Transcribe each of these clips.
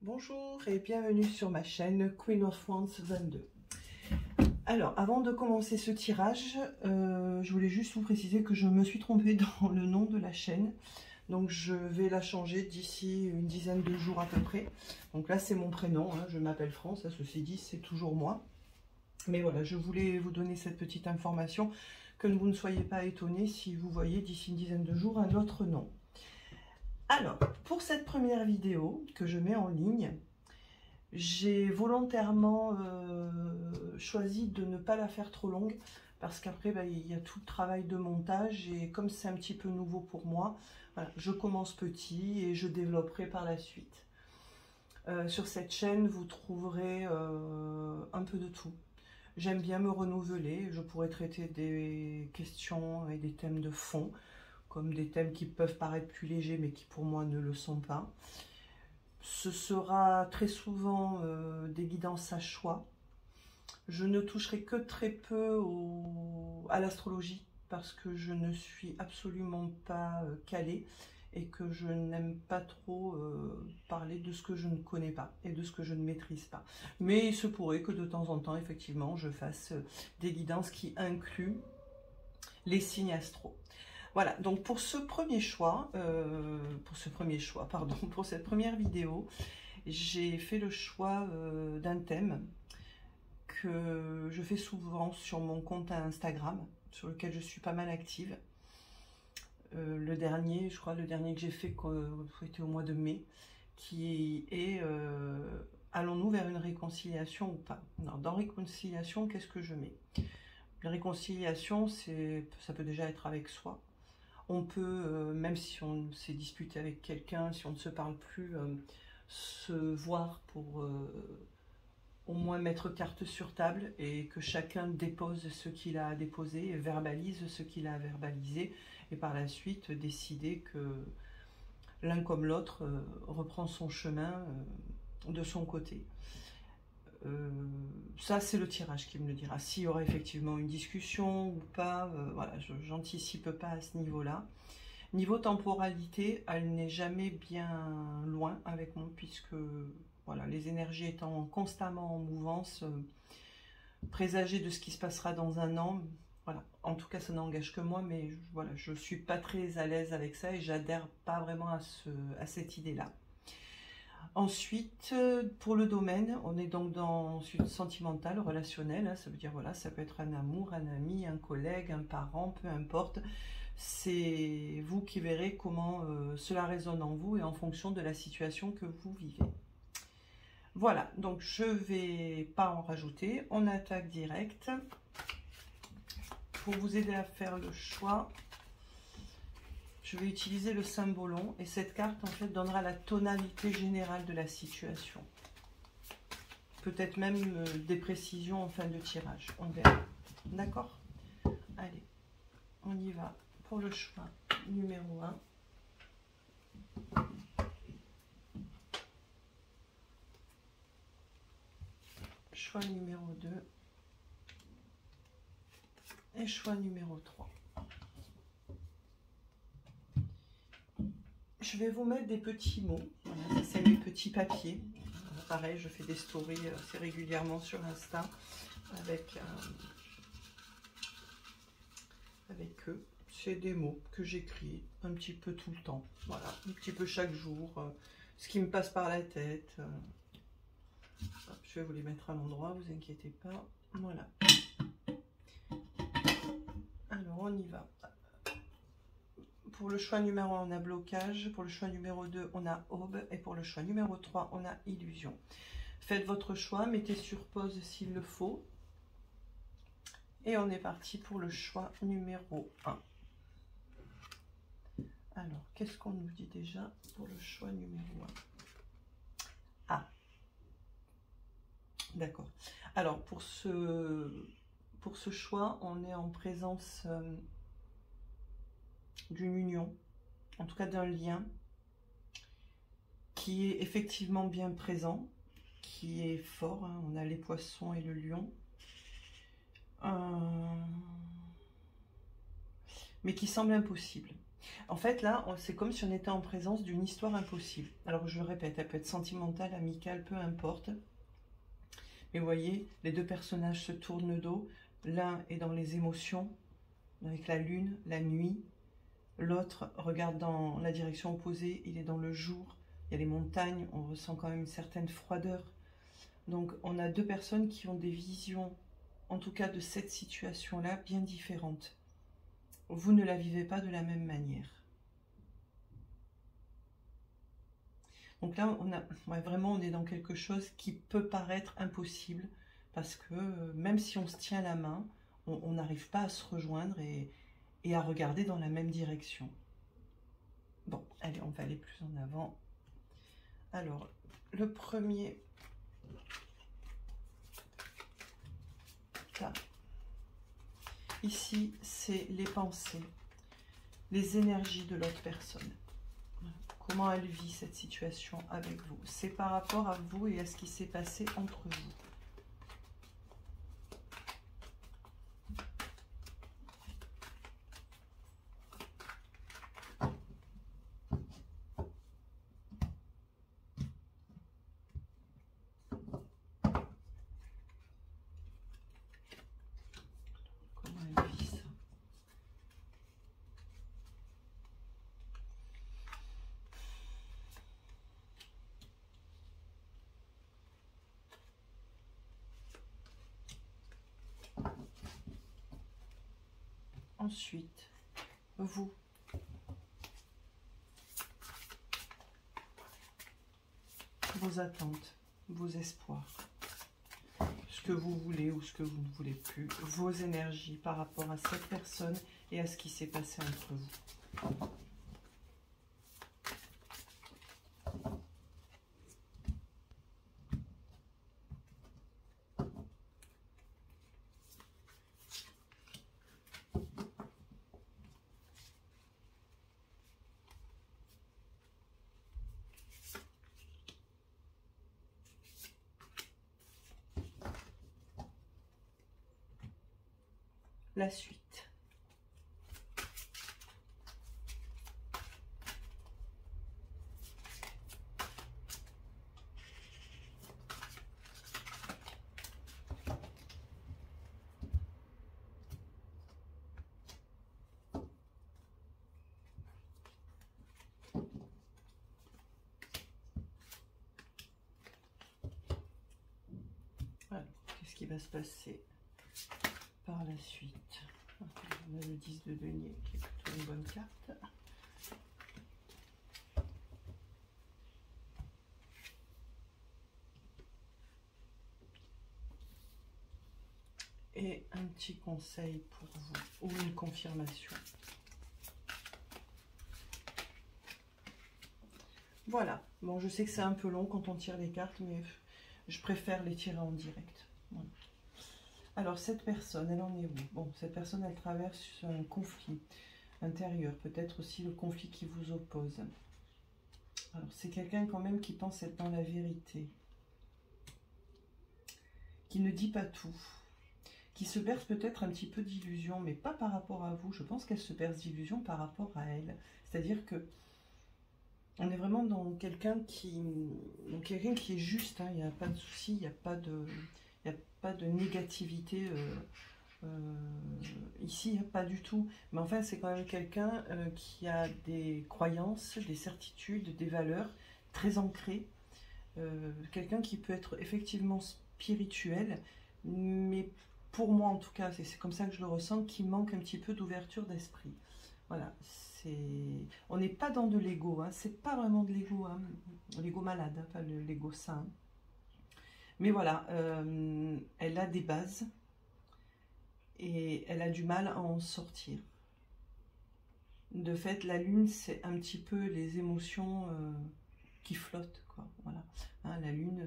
Bonjour et bienvenue sur ma chaîne Queen of Wands 22. Alors, avant de commencer ce tirage, je voulais juste vous préciser que je me suis trompée dans le nom de la chaîne. Donc, je vais la changer d'ici une dizaine de jours à peu près. Donc là, c'est mon prénom, hein, je m'appelle France, ceci dit, c'est toujours moi. Mais voilà, je voulais vous donner cette petite information, que vous ne soyez pas étonnés si vous voyez d'ici une dizaine de jours un autre nom. Alors, pour cette première vidéo que je mets en ligne, j'ai volontairement choisi de ne pas la faire trop longue parce qu'après, il y a tout le travail de montage et comme c'est un petit peu nouveau pour moi, voilà, je commence petit et je développerai par la suite. Sur cette chaîne, vous trouverez un peu de tout. J'aime bien me renouveler, je pourrais traiter des questions et des thèmes de fond, comme des thèmes qui peuvent paraître plus légers mais qui pour moi ne le sont pas. Ce sera très souvent des guidances à choix. Je ne toucherai que très peu à l'astrologie parce que je ne suis absolument pas calée et que je n'aime pas trop parler de ce que je ne connais pas et de ce que je ne maîtrise pas. Mais il se pourrait que de temps en temps, effectivement, je fasse des guidances qui incluent les signes astro. Voilà, donc pour ce premier choix, pour cette première vidéo, j'ai fait le choix d'un thème que je fais souvent sur mon compte Instagram, sur lequel je suis pas mal active. Le dernier que j'ai fait, c'était au mois de mai, qui est allons-nous vers une réconciliation ou pas? Alors, dans réconciliation, qu'est-ce que je mets? La réconciliation, ça peut déjà être avec soi. On peut, même si on s'est disputé avec quelqu'un, si on ne se parle plus, se voir pour au moins mettre carte sur table et que chacun dépose ce qu'il a à déposer et verbalise ce qu'il a à verbaliser et par la suite décider que l'un comme l'autre reprend son chemin de son côté. Ça, c'est le tirage qui me le dira. S'il y aura effectivement une discussion ou pas, voilà, j'anticipe pas à ce niveau-là. Niveau temporalité, elle n'est jamais bien loin avec moi, puisque voilà, les énergies étant constamment en mouvance, présager de ce qui se passera dans un an, voilà. En tout cas, ça n'engage que moi, mais voilà, je suis pas très à l'aise avec ça et j'adhère pas vraiment à cette idée-là. Ensuite, pour le domaine, on est donc dans le sentimental, relationnel, hein, ça veut dire, voilà, ça peut être un amour, un ami, un collègue, un parent, peu importe. C'est vous qui verrez comment cela résonne en vous et en fonction de la situation que vous vivez. Voilà, donc je ne vais pas en rajouter, on attaque direct. Pour vous aider à faire le choix, je vais utiliser le symbolon et cette carte en fait donnera la tonalité générale de la situation. Peut-être même des précisions en fin de tirage, on verra. D'accord? Allez, on y va pour le choix numéro 1. Choix numéro 2. Et choix numéro 3. Je vais vous mettre des petits mots. Voilà, c'est mes petits papiers. Pareil, je fais des stories assez régulièrement sur Insta avec eux. C'est des mots que j'écris un petit peu tout le temps. Voilà, un petit peu chaque jour. Ce qui me passe par la tête. Je vais vous les mettre à l'endroit, vous inquiétez pas. Voilà. Alors, on y va. Pour le choix numéro 1, on a blocage. Pour le choix numéro 2, on a aube. Et pour le choix numéro 3, on a illusion. Faites votre choix, mettez sur pause s'il le faut. Et on est parti pour le choix numéro 1. Alors, qu'est-ce qu'on nous dit déjà pour le choix numéro 1? Ah, d'accord. Alors, pour ce choix, on est en présence d'une union, en tout cas d'un lien, qui est effectivement bien présent, qui est fort. Hein. On a les poissons et le lion. Mais qui semble impossible. En fait, là, c'est comme si on était en présence d'une histoire impossible. Alors, je le répète, elle peut être sentimentale, amicale, peu importe. Mais vous voyez, les deux personnages se tournent le dos. L'un est dans les émotions, avec la lune, la nuit. L'autre regarde dans la direction opposée, il est dans le jour. Il y a les montagnes, on ressent quand même une certaine froideur. Donc, on a deux personnes qui ont des visions, en tout cas de cette situation-là, bien différentes. Vous ne la vivez pas de la même manière. Donc là, vraiment, on est dans quelque chose qui peut paraître impossible, parce que même si on se tient la main, on n'arrive pas à se rejoindre et à regarder dans la même direction. Bon, allez, on va aller plus en avant. Alors, le premier... Là. Ici, c'est les pensées, les énergies de l'autre personne. Comment elle vit cette situation avec vous. C'est par rapport à vous et à ce qui s'est passé entre vous. Ensuite, vous. Vos attentes, vos espoirs. Ce que vous voulez ou ce que vous ne voulez plus. Vos énergies par rapport à cette personne et à ce qui s'est passé entre vous. La suite. Alors, qu'est-ce qui va se passer par la suite? On a le 10 de denier qui est plutôt une bonne carte. Et un petit conseil pour vous, ou une confirmation. Voilà. Bon, je sais que c'est un peu long quand on tire les cartes, mais je préfère les tirer en direct. Voilà. Alors, cette personne, elle en est où? Bon, cette personne, elle traverse un conflit intérieur, peut-être aussi le conflit qui vous oppose. Alors, c'est quelqu'un quand même qui pense être dans la vérité, qui ne dit pas tout, qui se berce peut-être un petit peu d'illusions, mais pas par rapport à vous. Je pense qu'elle se berce d'illusions par rapport à elle. C'est-à-dire que on est vraiment dans quelqu'un qui est juste, hein, il n'y a pas de souci, il n'y a pas de négativité ici, pas du tout. Mais enfin, c'est quand même quelqu'un qui a des croyances, des certitudes, des valeurs très ancrées. Quelqu'un qui peut être effectivement spirituel, mais pour moi en tout cas, c'est comme ça que je le ressens, qui manque un petit peu d'ouverture d'esprit. Voilà, on n'est pas dans de l'ego, hein, c'est pas vraiment de l'ego, hein, l'ego malade, hein, pas l'ego sain. Mais voilà, elle a des bases et elle a du mal à en sortir. De fait, la lune, c'est un petit peu les émotions qui flottent, quoi. Voilà. Hein, la lune,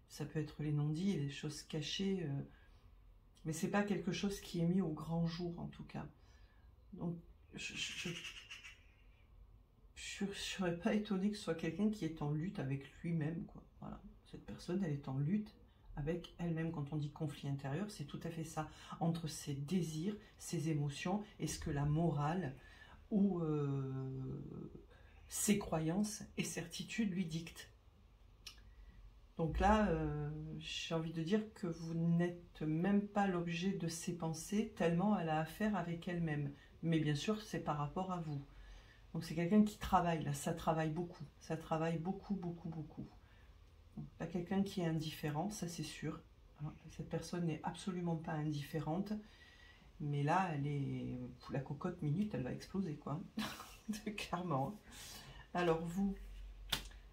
ça peut être les non-dits, les choses cachées, mais c'est pas quelque chose qui est mis au grand jour, en tout cas. Donc, je ne serais pas étonnée que ce soit quelqu'un qui est en lutte avec lui-même, quoi. Voilà. Cette personne, elle est en lutte avec elle-même. Quand on dit conflit intérieur, c'est tout à fait ça. Entre ses désirs, ses émotions et ce que la morale ou ses croyances et certitudes lui dictent. Donc là, j'ai envie de dire que vous n'êtes même pas l'objet de ses pensées, tellement elle a affaire avec elle-même. Mais bien sûr, c'est par rapport à vous. Donc c'est quelqu'un qui travaille, là, ça travaille beaucoup. Ça travaille beaucoup, beaucoup, beaucoup. Donc, pas quelqu'un qui est indifférent, ça c'est sûr. Hein, cette personne n'est absolument pas indifférente. Mais là, elle est... la cocotte minute, elle va exploser, quoi. Clairement. Alors vous...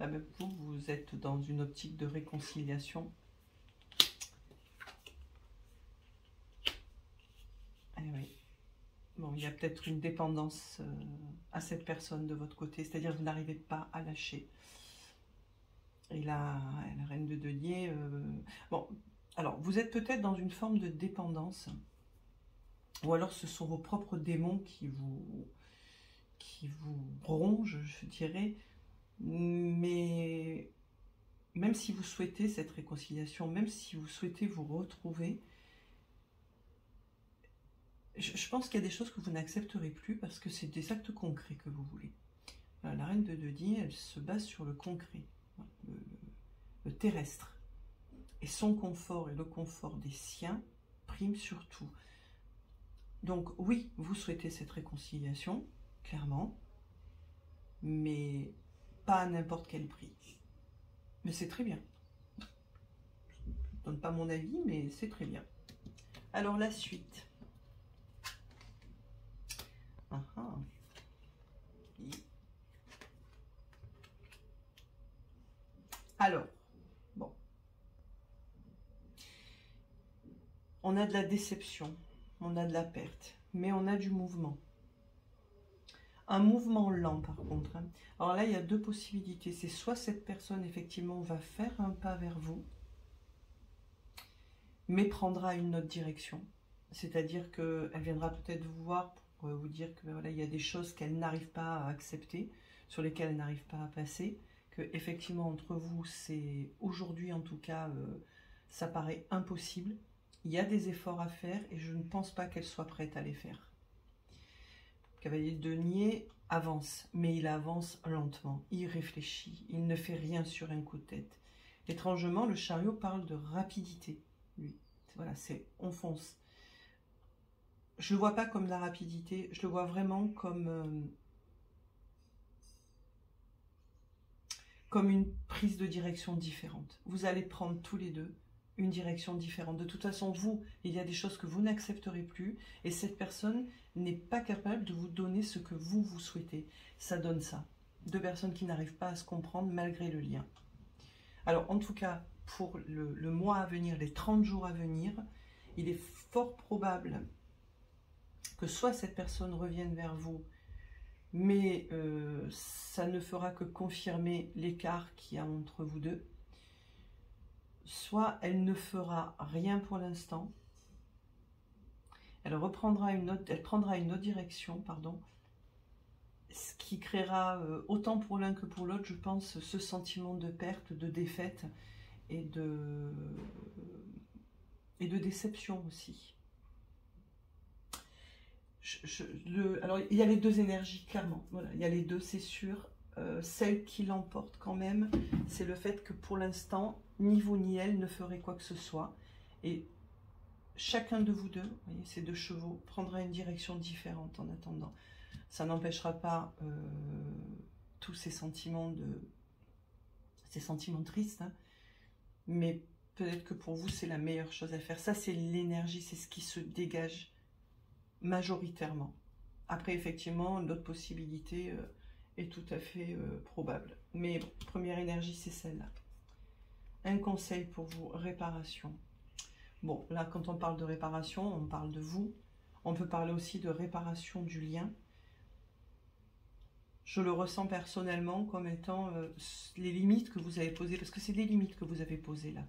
Ah ben vous êtes dans une optique de réconciliation. Eh oui. Bon, il y a peut-être une dépendance à cette personne de votre côté, c'est-à-dire que vous n'arrivez pas à lâcher. Et là, la reine de denier... Bon, alors, vous êtes peut-être dans une forme de dépendance, ou alors ce sont vos propres démons qui vous rongent, je dirais. Mais même si vous souhaitez cette réconciliation, même si vous souhaitez vous retrouver, je pense qu'il y a des choses que vous n'accepterez plus parce que c'est des actes concrets que vous voulez. La reine de denier, elle se base sur le concret, le terrestre. Et son confort et le confort des siens priment sur tout. Donc oui, vous souhaitez cette réconciliation, clairement, mais pas à n'importe quel prix. Mais c'est très bien. Je ne donne pas mon avis, mais c'est très bien. Alors la suite. Alors, bon. On a de la déception, on a de la perte, mais on a du mouvement. Un mouvement lent par contre. Hein. Alors là, il y a deux possibilités. C'est soit cette personne, effectivement, va faire un pas vers vous, mais prendra une autre direction. C'est-à-dire qu'elle viendra peut-être vous voir pour vous dire que voilà, il y a des choses qu'elle n'arrive pas à accepter, sur lesquelles elle n'arrive pas à passer, que effectivement entre vous, c'est aujourd'hui en tout cas, ça paraît impossible. Il y a des efforts à faire et je ne pense pas qu'elle soit prête à les faire. Cavalier de denier avance, mais il avance lentement, il réfléchit, il ne fait rien sur un coup de tête. Étrangement, le chariot parle de rapidité, lui. Voilà, c'est on fonce. Je ne le vois pas comme de la rapidité, je le vois vraiment comme une prise de direction différente. Vous allez prendre tous les deux une direction différente. De toute façon, vous, il y a des choses que vous n'accepterez plus et cette personne n'est pas capable de vous donner ce que vous souhaitez. Ça donne ça. Deux personnes qui n'arrivent pas à se comprendre malgré le lien. Alors, en tout cas, pour le mois à venir, les 30 jours à venir, il est fort probable que soit cette personne revienne vers vous, mais ça ne fera que confirmer l'écart qu'il y a entre vous deux, soit elle ne fera rien pour l'instant, elle prendra une autre direction, pardon, ce qui créera autant pour l'un que pour l'autre, je pense, ce sentiment de perte, de défaite et de déception aussi. Alors, il y a les deux énergies, clairement. Voilà, il y a les deux, c'est sûr. Celle qui l'emporte quand même, c'est le fait que pour l'instant, ni vous ni elle ne ferez quoi que ce soit. Et chacun de vous deux, voyez, ces deux chevaux, prendra une direction différente en attendant. Ça n'empêchera pas tous ces sentiments tristes, hein, mais peut-être que pour vous, c'est la meilleure chose à faire. Ça, c'est l'énergie, c'est ce qui se dégage majoritairement. Après, effectivement, l'autre possibilité est tout à fait probable. Mais bon, première énergie, c'est celle-là. Un conseil pour vous, réparation. Bon, là, quand on parle de réparation, on parle de vous. On peut parler aussi de réparation du lien. Je le ressens personnellement comme étant les limites que vous avez posées, parce que c'est des limites que vous avez posées là.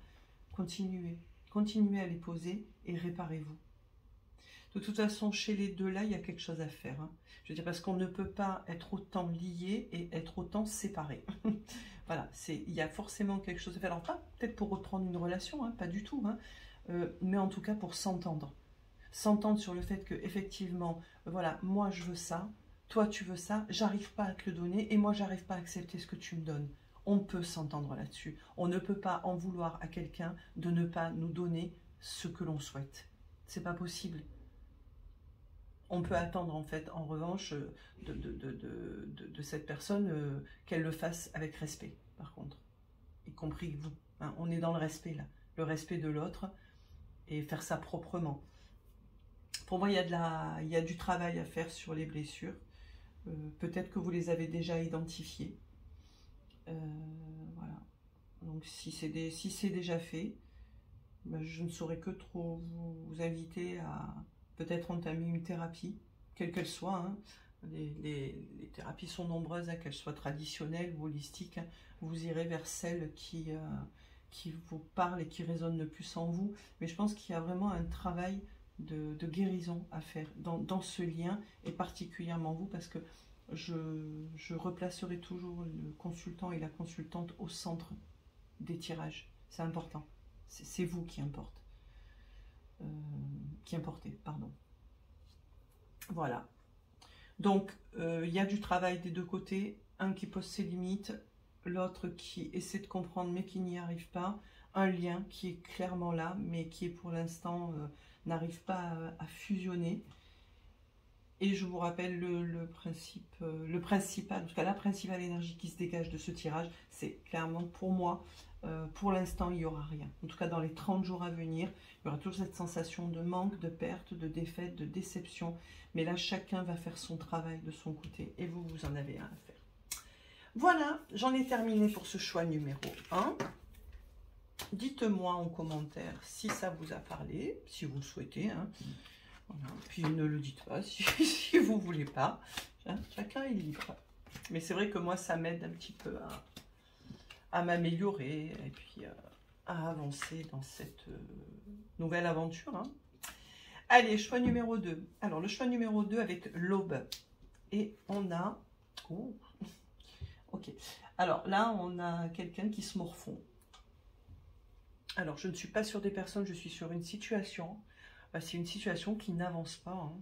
Continuez à les poser et réparez-vous. De toute façon, chez les deux là, il y a quelque chose à faire. Hein. Je veux dire, parce qu'on ne peut pas être autant liés et être autant séparés. Voilà, il y a forcément quelque chose à faire. Alors pas peut-être pour reprendre une relation, hein, pas du tout, hein, mais en tout cas pour s'entendre. S'entendre sur le fait que effectivement, voilà, moi je veux ça, toi tu veux ça, j'arrive pas à te le donner et moi j'arrive pas à accepter ce que tu me donnes. On peut s'entendre là-dessus. On ne peut pas en vouloir à quelqu'un de ne pas nous donner ce que l'on souhaite. C'est pas possible. On peut attendre en fait, en revanche, de cette personne qu'elle le fasse avec respect, par contre. Y compris vous. Hein, on est dans le respect là. Le respect de l'autre et faire ça proprement. Pour moi, il y a du travail à faire sur les blessures. Peut-être que vous les avez déjà identifiées. Voilà. Donc si c'est déjà fait, ben, je ne saurais que trop vous inviter à peut-être entamer une thérapie, quelle qu'elle soit. Hein. Les thérapies sont nombreuses, hein, qu'elles soient traditionnelles ou holistiques. Hein. Vous irez vers celle qui vous parle et qui résonne le plus en vous. Mais je pense qu'il y a vraiment un travail de guérison à faire dans ce lien, et particulièrement vous, parce que je replacerai toujours le consultant et la consultante au centre des tirages. C'est important. C'est vous qui importe. Qui importez, pardon. Voilà. Donc, il y a du travail des deux côtés. Un qui pose ses limites, l'autre qui essaie de comprendre mais qui n'y arrive pas. Un lien qui est clairement là, mais qui est pour l'instant n'arrive pas à fusionner. Et je vous rappelle le principal, en tout cas la principale énergie qui se dégage de ce tirage, c'est clairement pour moi, pour l'instant il n'y aura rien. En tout cas dans les 30 jours à venir, il y aura toujours cette sensation de manque, de perte, de défaite, de déception. Mais là chacun va faire son travail de son côté et vous en avez un à faire. Voilà, j'en ai terminé pour ce choix numéro 1. Dites-moi en commentaire si ça vous a parlé, si vous le souhaitez. Hein. Voilà. Puis ne le dites pas si vous ne voulez pas. Hein, chacun est libre. Mais c'est vrai que moi, ça m'aide un petit peu à m'améliorer et puis à avancer dans cette nouvelle aventure. Hein. Allez, choix numéro 2. Alors, le choix numéro 2 avec l'aube. Et on a... Oh. Ok. Alors là, on a quelqu'un qui se morfond. Alors, je ne suis pas sur des personnes, je suis sur une situation. C'est une situation qui n'avance pas. Hein.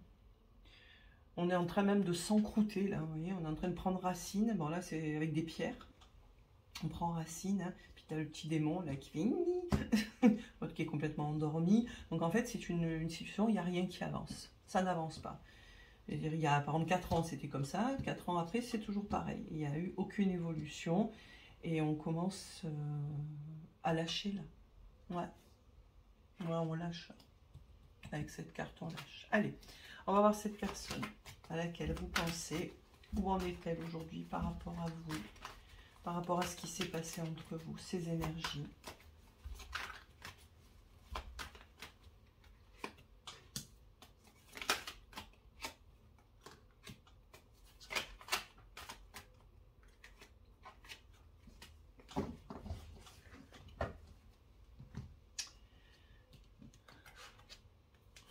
On est en train même de s'encrouter, là, vous voyez, on est en train de prendre racine. Bon, là, c'est avec des pierres. On prend racine, hein. Puis tu as le petit démon, là, qui fait... l'autre qui est complètement endormi. Donc, en fait, c'est une situation, il n'y a rien qui avance. Ça n'avance pas. C'est-à-dire, il y a, par exemple, 4 ans, c'était comme ça. 4 ans après, c'est toujours pareil. Il n'y a eu aucune évolution. Et on commence à lâcher, là. Ouais, on lâche. Avec cette carte, on lâche. Allez, on va voir cette personne à laquelle vous pensez. Où en est-elle aujourd'hui par rapport à vous? Par rapport à ce qui s'est passé entre vous, ces énergies.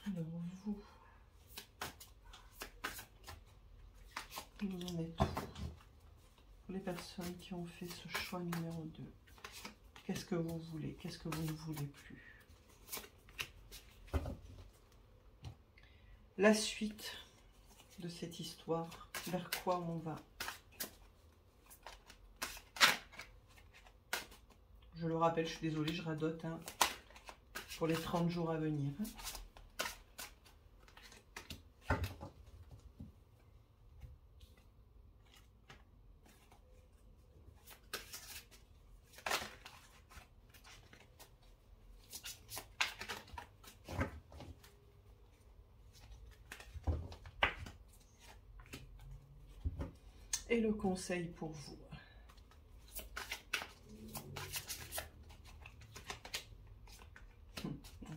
Alors, vous en êtes où? Pour les personnes qui ont fait ce choix numéro 2, qu'est-ce que vous voulez? Qu'est-ce que vous ne voulez plus? La suite de cette histoire, vers quoi on va? Je le rappelle, je suis désolée, je radote, hein, pour les 30 jours à venir. Hein. Et le conseil pour vous.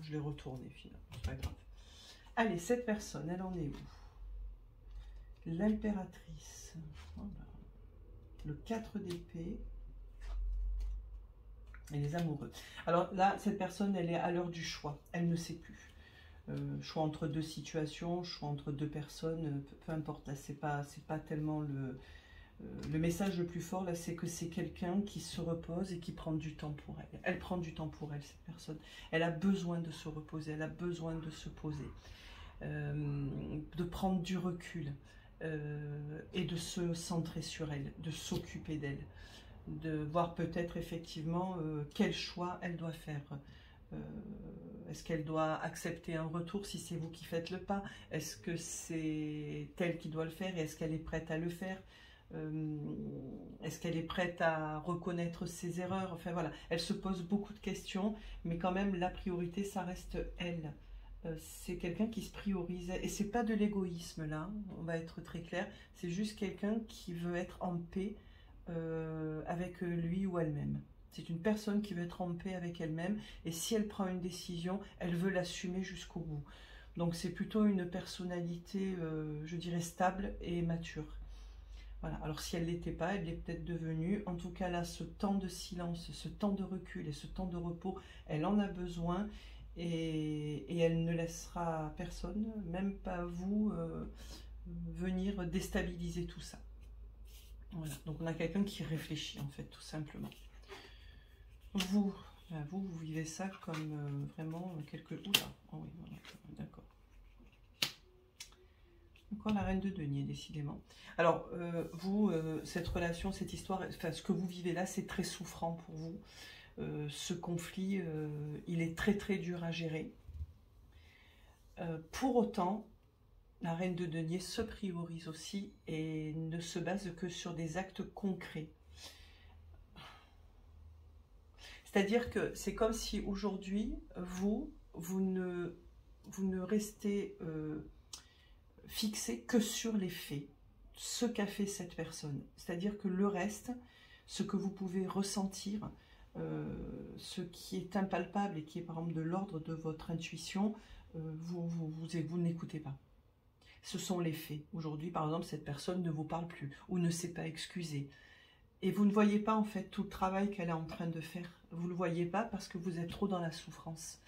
Je l'ai retourné finalement, c'est pas grave. Allez, cette personne, elle en est où? L'impératrice. Voilà. Le 4 d'épée. Et les amoureux. Alors là, cette personne, elle est à l'heure du choix. Elle ne sait plus. Choix entre deux situations, choix entre deux personnes, peu importe. Là, c'est pas tellement le message le plus fort, là, c'est que c'est quelqu'un qui se repose et qui prend du temps pour elle. Elle prend du temps pour elle, cette personne. Elle a besoin de se reposer, elle a besoin de se poser, de prendre du recul. et de se centrer sur elle, de s'occuper d'elle, de voir peut-être effectivement quel choix elle doit faire. Est-ce qu'elle doit accepter un retour si c'est vous qui faites le pas? Est-ce que c'est elle qui doit le faire et est-ce qu'elle est prête à le faire? Est-ce qu'elle est prête à reconnaître ses erreurs? Enfin voilà, elle se pose beaucoup de questions, mais quand même la priorité, ça reste elle. C'est quelqu'un qui se priorise et c'est pas de l'égoïsme là, on va être très clair, c'est juste quelqu'un qui veut être en paix avec lui ou elle-même. C'est une personne qui veut être en paix avec elle-même et si elle prend une décision, elle veut l'assumer jusqu'au bout. Donc c'est plutôt une personnalité, je dirais, stable et mature. Voilà. Alors si elle ne l'était pas, elle l'est peut-être devenue. En tout cas là, ce temps de silence, ce temps de recul et ce temps de repos, elle en a besoin et elle ne laissera personne, même pas vous, venir déstabiliser tout ça. Voilà. Donc on a quelqu'un qui réfléchit en fait, tout simplement. Vous vivez ça comme vraiment quelque... Oula, oh oui, voilà, d'accord. Encore la reine de denier, décidément. Alors, cette relation, cette histoire, enfin, ce que vous vivez là, c'est très souffrant pour vous. Ce conflit, il est très très dur à gérer. Pour autant, la reine de denier se priorise aussi et ne se base que sur des actes concrets. C'est-à-dire que c'est comme si aujourd'hui, vous ne restez fixé que sur les faits, ce qu'a fait cette personne. C'est-à-dire que le reste, ce que vous pouvez ressentir, ce qui est impalpable et qui est par exemple de l'ordre de votre intuition, vous n'écoutez pas. Ce sont les faits. Aujourd'hui, par exemple, cette personne ne vous parle plus ou ne s'est pas excusée. Et vous ne voyez pas en fait tout le travail qu'elle est en train de faire. Vous ne le voyez pas parce que vous êtes trop dans la souffrance.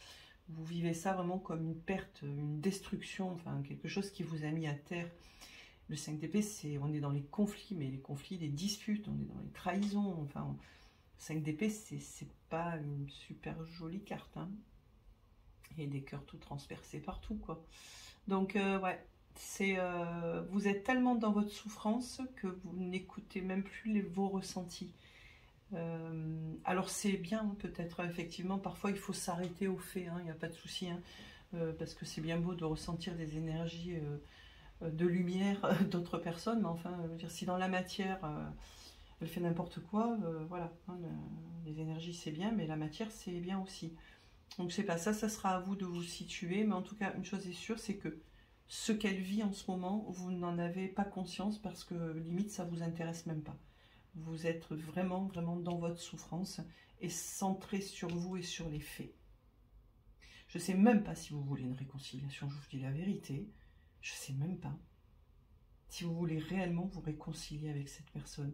Vous vivez ça vraiment comme une perte, une destruction, enfin quelque chose qui vous a mis à terre. Le 5 d'épée, on est dans les conflits, mais les conflits, les disputes, on est dans les trahisons. Enfin, 5 d'épée, c'est pas une super jolie carte. Hein. Il y a des cœurs tout transpercés partout, quoi. Donc, ouais, vous êtes tellement dans votre souffrance que vous n'écoutez même plus vos ressentis. Alors c'est bien peut-être effectivement parfois il faut s'arrêter aux faits, il n'y a pas de souci parce que c'est bien beau de ressentir des énergies de lumière d'autres personnes, mais enfin je veux dire, si dans la matière elle fait n'importe quoi, voilà, les énergies c'est bien, mais la matière c'est bien aussi. Donc c'est pas ça, ça sera à vous de vous situer, mais en tout cas une chose est sûre, c'est que ce qu'elle vit en ce moment, vous n'en avez pas conscience parce que limite ça vous intéresse même pas. Vous êtes vraiment, vraiment dans votre souffrance et centré sur vous et sur les faits. Je ne sais même pas si vous voulez une réconciliation, je vous dis la vérité. Je ne sais même pas si vous voulez réellement vous réconcilier avec cette personne.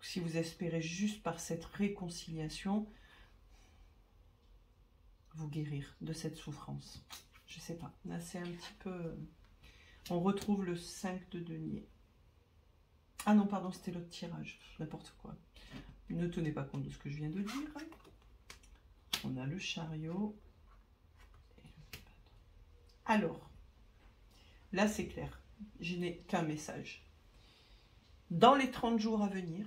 Ou si vous espérez juste par cette réconciliation vous guérir de cette souffrance. Je ne sais pas. Là, c'est un petit peu... On retrouve le 5 de denier. Ah non, pardon, c'était l'autre tirage. N'importe quoi. Ne tenez pas compte de ce que je viens de dire. On a le chariot. Alors, là c'est clair. Je n'ai qu'un message. Dans les 30 jours à venir,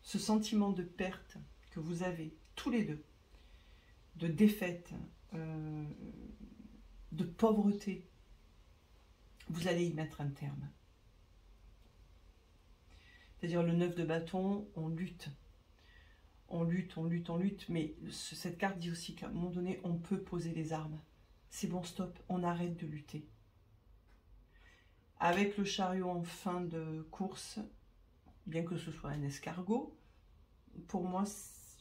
ce sentiment de perte que vous avez tous les deux, de défaite, de pauvreté, vous allez y mettre un terme. C'est-à-dire le 9 de bâton, on lutte. On lutte, on lutte, on lutte. Mais cette carte dit aussi qu'à un moment donné, on peut poser les armes. C'est bon, stop, on arrête de lutter. Avec le chariot en fin de course, bien que ce soit un escargot, pour moi,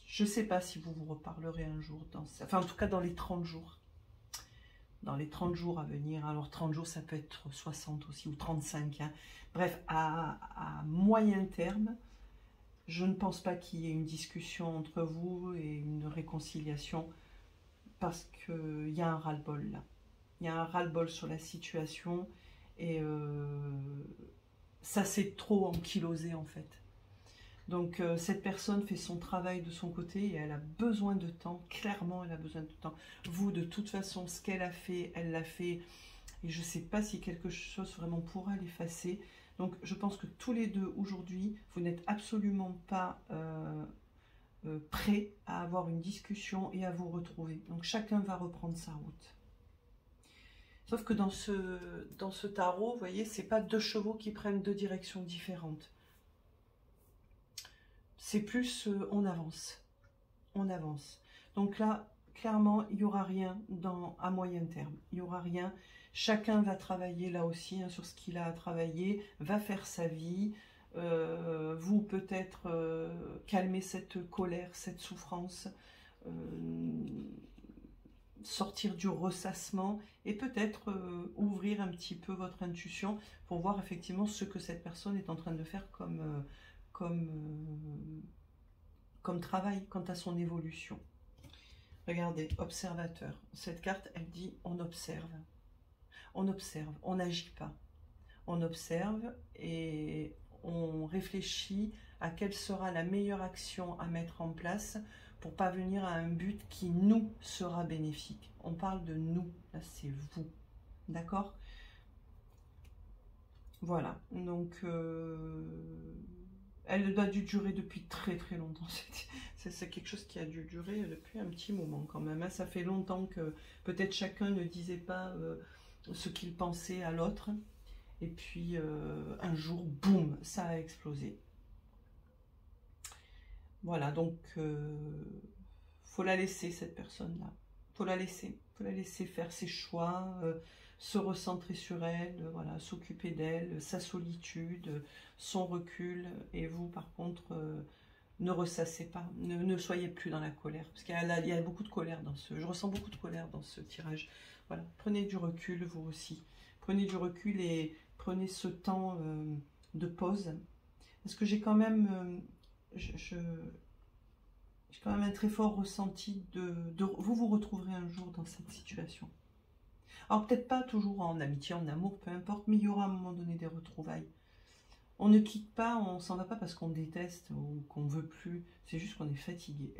je ne sais pas si vous vous reparlerez un jour. Enfin, en tout cas, dans les 30 jours. Dans les 30 jours à venir. Alors 30 jours, ça peut être 60 aussi, ou 35. Hein. Bref, à moyen terme, je ne pense pas qu'il y ait une discussion entre vous et une réconciliation, parce qu'il y a un ras-le-bol là. Il y a un ras-le-bol sur la situation, et ça s'est trop ankylosé en fait. Donc cette personne fait son travail de son côté et elle a besoin de temps, clairement elle a besoin de temps. Vous, de toute façon, ce qu'elle a fait, elle l'a fait. Et je ne sais pas si quelque chose vraiment pourra l'effacer. Donc je pense que tous les deux aujourd'hui, vous n'êtes absolument pas prêts à avoir une discussion et à vous retrouver. Donc chacun va reprendre sa route. Sauf que dans ce tarot, vous voyez, c'est pas deux chevaux qui prennent deux directions différentes. C'est plus on avance. On avance. Donc là, clairement, il n'y aura rien à moyen terme. Il n'y aura rien. Chacun va travailler là aussi hein, sur ce qu'il a à travailler, va faire sa vie. Vous peut-être calmer cette colère, cette souffrance, sortir du ressassement et peut-être ouvrir un petit peu votre intuition pour voir effectivement ce que cette personne est en train de faire comme travail quant à son évolution. Regardez, observateur. Cette carte, elle dit on observe. On observe, on n'agit pas. On observe et on réfléchit à quelle sera la meilleure action à mettre en place pour parvenir à un but qui nous sera bénéfique. On parle de nous, là c'est vous. D'accord? Voilà, donc elle a dû durer depuis très très longtemps. C'est quelque chose qui a dû durer depuis un petit moment quand même. Hein. Ça fait longtemps que peut-être chacun ne disait pas ce qu'il pensait à l'autre. Et puis un jour, boum, ça a explosé. Voilà, donc faut la laisser cette personne-là. Faut la laisser faire ses choix, se recentrer sur elle, voilà, s'occuper d'elle, sa solitude, son recul. Et vous, par contre, ne ressassez pas, ne soyez plus dans la colère, parce qu'il y a beaucoup de colère je ressens beaucoup de colère dans ce tirage. Voilà, prenez du recul, vous aussi. Prenez du recul et prenez ce temps de pause, parce que j'ai quand même, j'ai quand même un très fort ressenti vous retrouverez un jour dans cette situation. Alors peut-être pas toujours en amitié, en amour, peu importe, mais il y aura à un moment donné des retrouvailles. On ne quitte pas, on s'en va pas parce qu'on déteste ou qu'on veut plus, c'est juste qu'on est fatigué.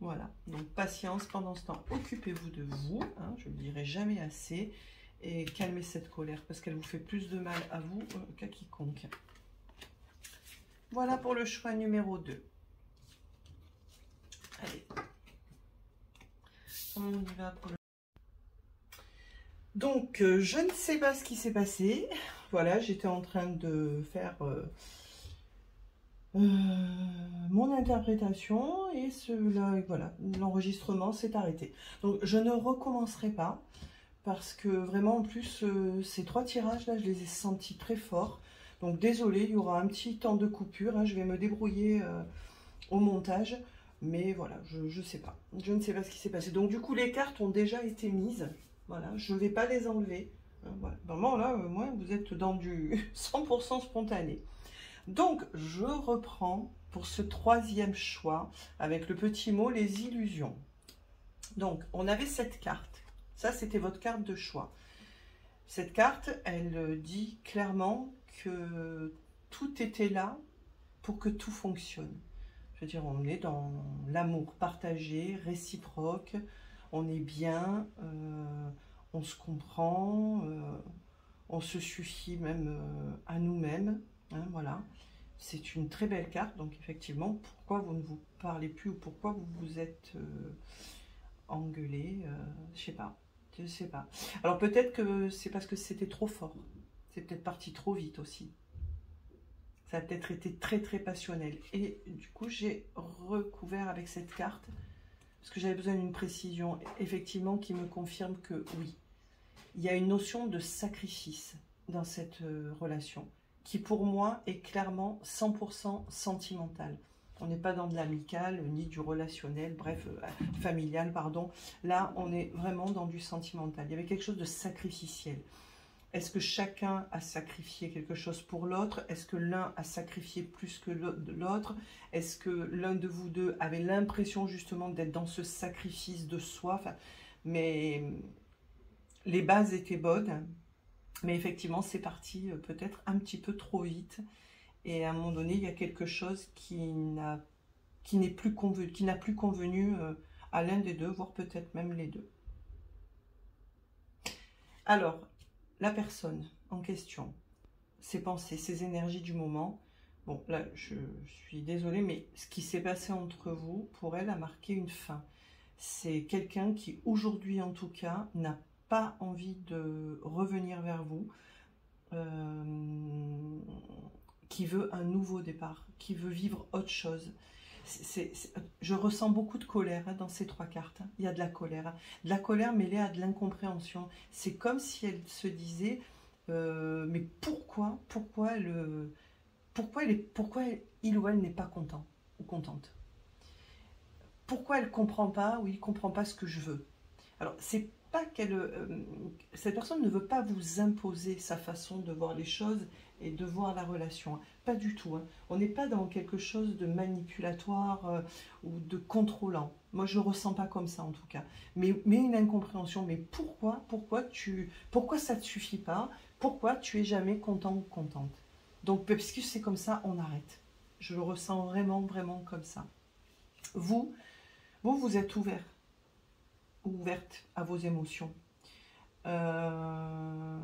Voilà, donc patience, pendant ce temps, occupez-vous de vous, hein, je ne le dirai jamais assez, et calmez cette colère parce qu'elle vous fait plus de mal à vous qu'à quiconque. Voilà pour le choix numéro 2. Allez, on y va pour le... Donc, je ne sais pas ce qui s'est passé. Voilà, j'étais en train de faire mon interprétation et voilà, l'enregistrement s'est arrêté. Donc, je ne recommencerai pas parce que vraiment, en plus, ces 3 tirages-là, je les ai sentis très forts. Donc, désolé, il y aura un petit temps de coupure. Hein, je vais me débrouiller au montage. Mais voilà, je sais pas. Je ne sais pas ce qui s'est passé. Donc, du coup, les cartes ont déjà été mises. Voilà, je ne vais pas les enlever. Voilà. Vraiment, là, moi, vous êtes dans du 100% spontané. Donc, je reprends pour ce 3e choix avec le petit mot « les illusions ». Donc, on avait cette carte. Ça, c'était votre carte de choix. Cette carte, elle dit clairement que tout était là pour que tout fonctionne. Je veux dire, on est dans l'amour partagé, réciproque, on est bien, on se comprend, on se suffit même à nous-mêmes. Hein, voilà, c'est une très belle carte. Donc effectivement, pourquoi vous ne vous parlez plus ou pourquoi vous vous êtes engueulé, je sais pas. Je sais pas. Alors peut-être que c'est parce que c'était trop fort. C'est peut-être parti trop vite aussi. Ça a peut-être été très très passionnel. Et du coup, j'ai recouvert avec cette carte parce que j'avais besoin d'une précision, effectivement, qui me confirme que oui, il y a une notion de sacrifice dans cette relation qui, pour moi, est clairement 100% sentimentale. On n'est pas dans de l'amical, ni du relationnel, bref, familial, pardon. Là, on est vraiment dans du sentimental. Il y avait quelque chose de sacrificiel. Est-ce que chacun a sacrifié quelque chose pour l'autre? Est-ce que l'un a sacrifié plus que l'autre? Est-ce que l'un de vous deux avait l'impression justement d'être dans ce sacrifice de soi? Enfin, mais les bases étaient bonnes, mais effectivement c'est parti peut-être un petit peu trop vite. Et à un moment donné, il y a quelque chose qui n'a plus convenu à l'un des deux, voire peut-être même les deux. Alors, la personne en question, ses pensées, ses énergies du moment. Bon, là, je suis désolée, mais ce qui s'est passé entre vous, pour elle, a marqué une fin. C'est quelqu'un qui, aujourd'hui en tout cas, n'a pas envie de revenir vers vous, qui veut un nouveau départ, qui veut vivre autre chose. Je ressens beaucoup de colère hein, dans ces trois cartes. Il y a de la colère mêlée à de l'incompréhension. C'est comme si elle se disait, mais pourquoi il ou elle n'est pas content ou contente? Pourquoi elle ne comprend pas ou il ne comprend pas ce que je veux? Alors, c'est pas cette personne ne veut pas vous imposer sa façon de voir les choses et de voir la relation. Hein. Pas du tout. Hein. On n'est pas dans quelque chose de manipulatoire ou de contrôlant. Moi, je ne ressens pas comme ça en tout cas. Mais une incompréhension. Mais pourquoi ça ne te suffit pas? Pourquoi tu es jamais content ou contente? Donc, puisque c'est comme ça, on arrête. Je le ressens vraiment, vraiment comme ça. Vous êtes ouvert. Ouverte à vos émotions. Ne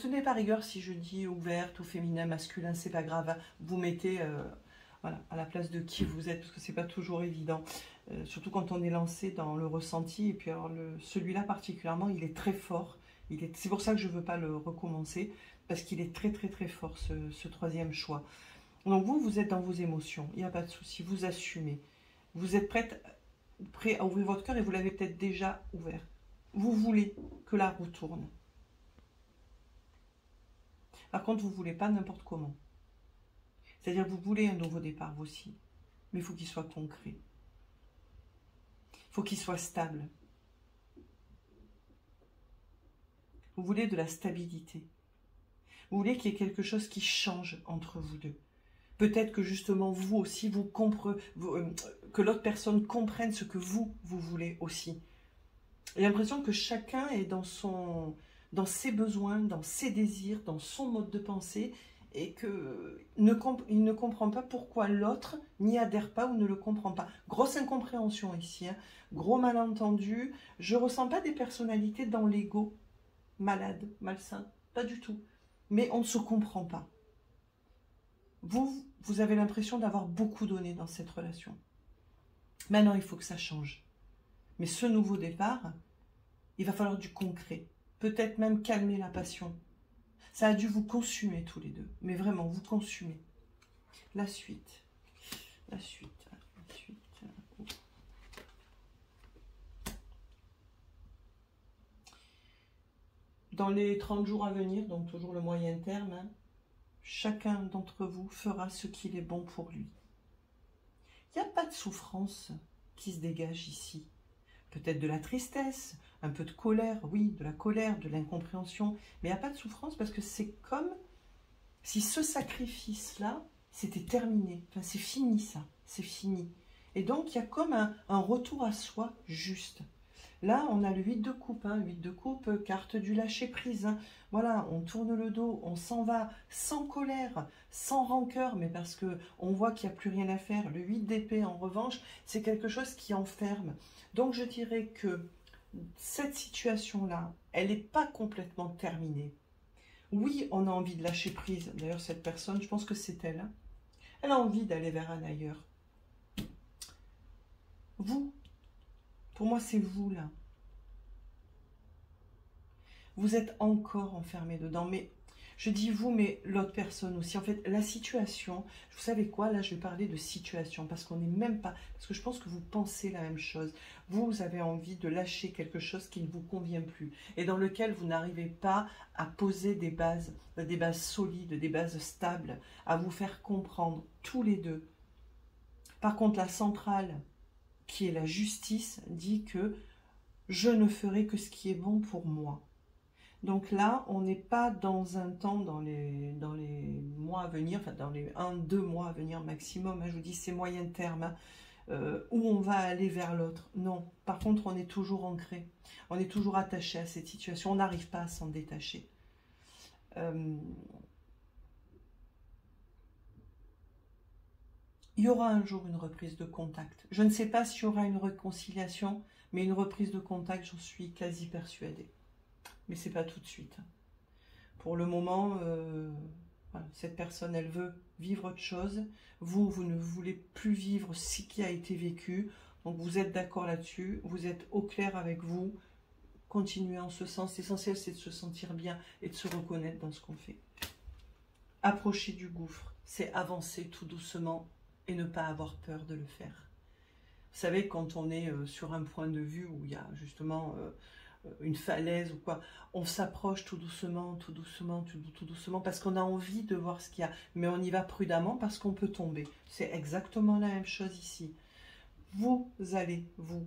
tenez pas rigueur si je dis ouverte ou féminin, masculin, c'est pas grave. Vous mettez voilà, à la place de qui vous êtes, parce que c'est pas toujours évident. Surtout quand on est lancé dans le ressenti. Et puis alors celui-là particulièrement, il est très fort. C'est pour ça que je ne veux pas le recommencer, parce qu'il est très très très fort ce troisième choix. Donc vous êtes dans vos émotions, il n'y a pas de souci, vous assumez. Vous êtes prêt à ouvrir votre cœur et vous l'avez peut-être déjà ouvert. Vous voulez que la roue tourne. Par contre, vous ne voulez pas n'importe comment. C'est-à-dire vous voulez un nouveau départ, vous aussi. Mais il faut qu'il soit concret. Il faut qu'il soit stable. Vous voulez de la stabilité. Vous voulez qu'il y ait quelque chose qui change entre vous deux. Peut-être que justement vous aussi, que l'autre personne comprenne ce que vous voulez aussi. J'ai l'impression que chacun est dans ses besoins, dans ses désirs, dans son mode de pensée, et qu'il ne comprend pas pourquoi l'autre n'y adhère pas ou ne le comprend pas. Grosse incompréhension ici, hein. Gros malentendu. Je ne ressens pas des personnalités dans l'ego, malade, malsain, pas du tout. Mais on ne se comprend pas. Vous avez l'impression d'avoir beaucoup donné dans cette relation. Maintenant, il faut que ça change. Mais ce nouveau départ, il va falloir du concret. Peut-être même calmer la passion. Ça a dû vous consumer tous les deux. Mais vraiment, vous consumer. La suite. La suite. La suite. Dans les 30 jours à venir, donc toujours le moyen terme, hein, chacun d'entre vous fera ce qu'il est bon pour lui. Il n'y a pas de souffrance qui se dégage ici. Peut-être de la tristesse, un peu de colère, oui, de la colère, de l'incompréhension, mais il n'y a pas de souffrance parce que c'est comme si ce sacrifice-là, c'était terminé. Enfin, c'est fini ça, c'est fini. Et donc, il y a comme un retour à soi juste. Là, on a le 8 de coupe, hein, 8 de coupe, carte du lâcher-prise. Hein. Voilà, on tourne le dos, on s'en va sans colère, sans rancœur, mais parce qu'on voit qu'il n'y a plus rien à faire. Le 8 d'épée, en revanche, c'est quelque chose qui enferme. Donc, je dirais que cette situation-là, elle n'est pas complètement terminée. Oui, on a envie de lâcher prise. D'ailleurs, cette personne, je pense que c'est elle. Hein. Elle a envie d'aller vers un ailleurs. Vous, pour moi, c'est vous, là. Vous êtes encore enfermé dedans. Mais je dis vous, mais l'autre personne aussi. En fait, la situation, vous savez quoi? Là, je vais parler de situation parce qu'on n'est même pas... Parce que je pense que vous pensez la même chose. Vous avez envie de lâcher quelque chose qui ne vous convient plus et dans lequel vous n'arrivez pas à poser des bases solides, des bases stables, à vous faire comprendre tous les deux. Par contre, la centrale, qui est la justice, dit que je ne ferai que ce qui est bon pour moi. Donc là, on n'est pas dans un temps, dans les mois à venir, enfin dans les 1-2 mois à venir maximum, hein, je vous dis c'est moyen terme, hein, où on va aller vers l'autre. Non, par contre, on est toujours ancré, on est toujours attaché à cette situation, on n'arrive pas à s'en détacher. Il y aura un jour une reprise de contact. Je ne sais pas s'il y aura une réconciliation, mais une reprise de contact, j'en suis quasi persuadée. Mais c'est pas tout de suite. Pour le moment, voilà, cette personne, elle veut vivre autre chose. Vous, vous ne voulez plus vivre ce qui a été vécu. Donc vous êtes d'accord là-dessus. Vous êtes au clair avec vous. Continuez en ce sens. L'essentiel, c'est de se sentir bien et de se reconnaître dans ce qu'on fait. Approcher du gouffre, c'est avancer tout doucement et ne pas avoir peur de le faire. Vous savez, quand on est sur un point de vue où il y a justement une falaise ou quoi, on s'approche tout doucement, tout doucement, tout doucement, parce qu'on a envie de voir ce qu'il y a, mais on y va prudemment parce qu'on peut tomber. C'est exactement la même chose ici. Vous allez,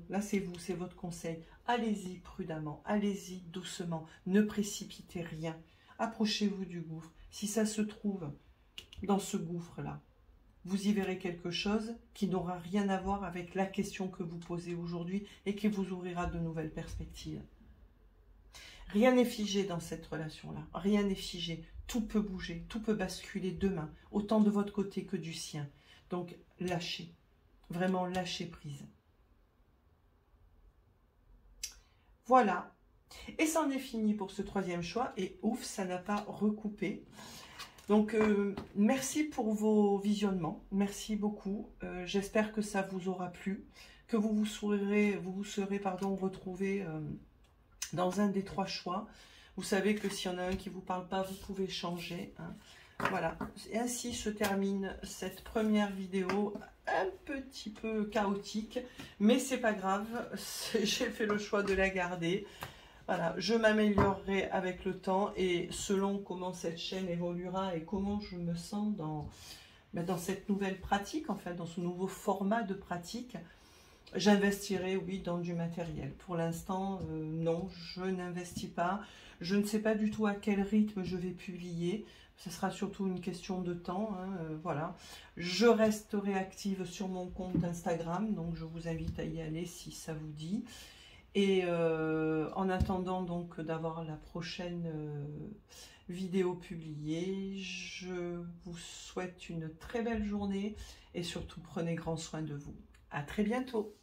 là c'est vous, c'est votre conseil, allez-y prudemment, allez-y doucement, ne précipitez rien, approchez-vous du gouffre. Si ça se trouve dans ce gouffre-là, vous y verrez quelque chose qui n'aura rien à voir avec la question que vous posez aujourd'hui et qui vous ouvrira de nouvelles perspectives. Rien n'est figé dans cette relation-là, rien n'est figé, tout peut bouger, tout peut basculer demain, autant de votre côté que du sien. Donc lâchez, vraiment lâchez prise. Voilà, et c'en est fini pour ce troisième choix, et ouf, ça n'a pas recoupé. Donc, merci pour vos visionnements, merci beaucoup. J'espère que ça vous aura plu, que vous vous serez retrouvés dans un des trois choix. Vous savez que s'il y en a un qui ne vous parle pas, vous pouvez changer. Hein. Voilà, et ainsi se termine cette première vidéo un petit peu chaotique, mais c'est pas grave, j'ai fait le choix de la garder. Voilà, je m'améliorerai avec le temps et selon comment cette chaîne évoluera et comment je me sens dans cette nouvelle pratique, en fait, dans ce nouveau format de pratique, j'investirai, oui, dans du matériel. Pour l'instant, non, je n'investis pas. Je ne sais pas du tout à quel rythme je vais publier. Ce sera surtout une question de temps. Hein, voilà. Je resterai active sur mon compte Instagram, donc je vous invite à y aller si ça vous dit. Et en attendant donc d'avoir la prochaine vidéo publiée, je vous souhaite une très belle journée et surtout prenez grand soin de vous. À très bientôt.